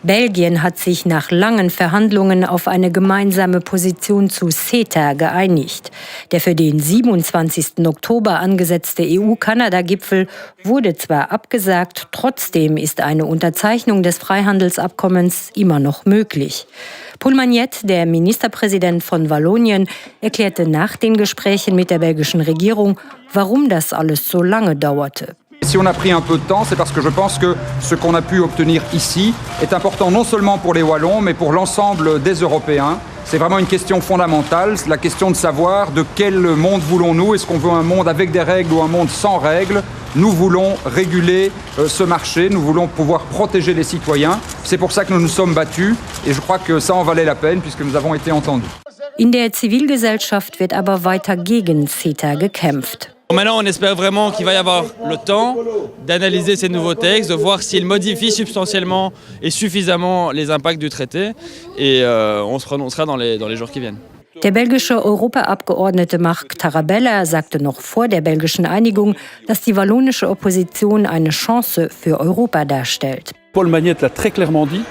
Belgien hat sich nach langen Verhandlungen auf eine gemeinsame Position zu CETA geeinigt. Der für den 27. Oktober angesetzte EU-Kanada-Gipfel wurde zwar abgesagt, trotzdem ist eine Unterzeichnung des Freihandelsabkommens immer noch möglich. Paul Magnette, der Ministerpräsident von Wallonien, erklärte nach den Gesprächen mit der belgischen Regierung, warum das alles so lange dauerte. Si on a pris un peu de temps, c'est parce que je pense que ce qu'on a pu obtenir ici est important non seulement pour les Wallons, mais pour l'ensemble des Européens. C'est vraiment une question fondamentale, la question de savoir de quel monde voulons-nous. Est-ce qu'on veut un monde avec des règles ou un monde sans règles? Nous voulons réguler ce marché, nous voulons pouvoir protéger les citoyens. C'est pour ça que nous nous sommes battus et je crois que ça en valait la peine puisque nous avons été entendus. In der Zivilgesellschaft wird aber weiter gegen CETA gekämpft. Maintenant, on espère vraiment qu'il va y avoir le temps d'analyser ces nouveaux textes, de voir s'ils modifient substantiellement et suffisamment les impacts du traité. Et on se prononcera dans les jours qui viennent. Der belgische Europaabgeordnete Marc Tarabella sagte noch vor der belgischen Einigung, dass die wallonische Opposition eine Chance für Europa darstellt. Paul Magnette l'a très clairement dit,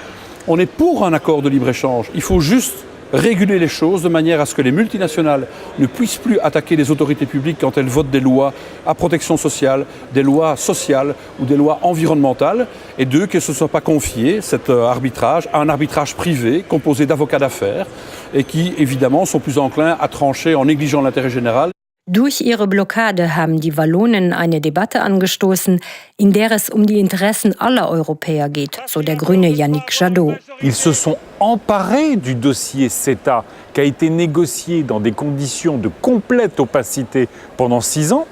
on est pour un accord de libre-échange. Il faut juste réguler les choses de manière à ce que les multinationales ne puissent plus attaquer les autorités publiques quand elles votent des lois à protection sociale, des lois sociales ou des lois environnementales, et deux, que ce ne soit pas confié, cet arbitrage, à un arbitrage privé composé d'avocats d'affaires et qui, évidemment, sont plus enclins à trancher en négligeant l'intérêt général. Durch ihre Blockade haben die Wallonen eine Debatte angestoßen, in der es um die Interessen aller Europäer geht, so der Grüne Yannick Jadot. Ils se sont emparés du dossier CETA, qui a été négocié dans des conditions de complète opacité pendant 6 ans.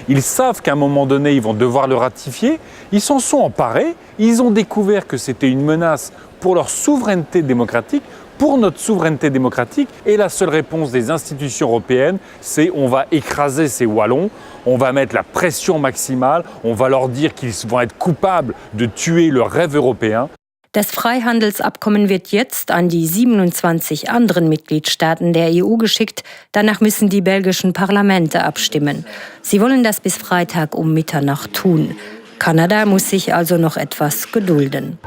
Ils savent qu'à un moment donné, ils vont devoir le ratifier. Ils s'en sont emparés. Ils ont découvert que c'était une menace pour leur souveraineté démocratique, pour notre souveraineté démocratique. Et la seule réponse des institutions européennes, c'est on va écraser ces Wallons, on va mettre la pression maximale, on va leur dire qu'ils vont être coupables de tuer le rêve européen. Das Freihandelsabkommen wird jetzt an die 27 anderen Mitgliedstaaten der EU geschickt. Danach müssen die belgischen Parlamente abstimmen. Sie wollen das bis Freitag um Mitternacht tun. Kanada muss sich also noch etwas gedulden.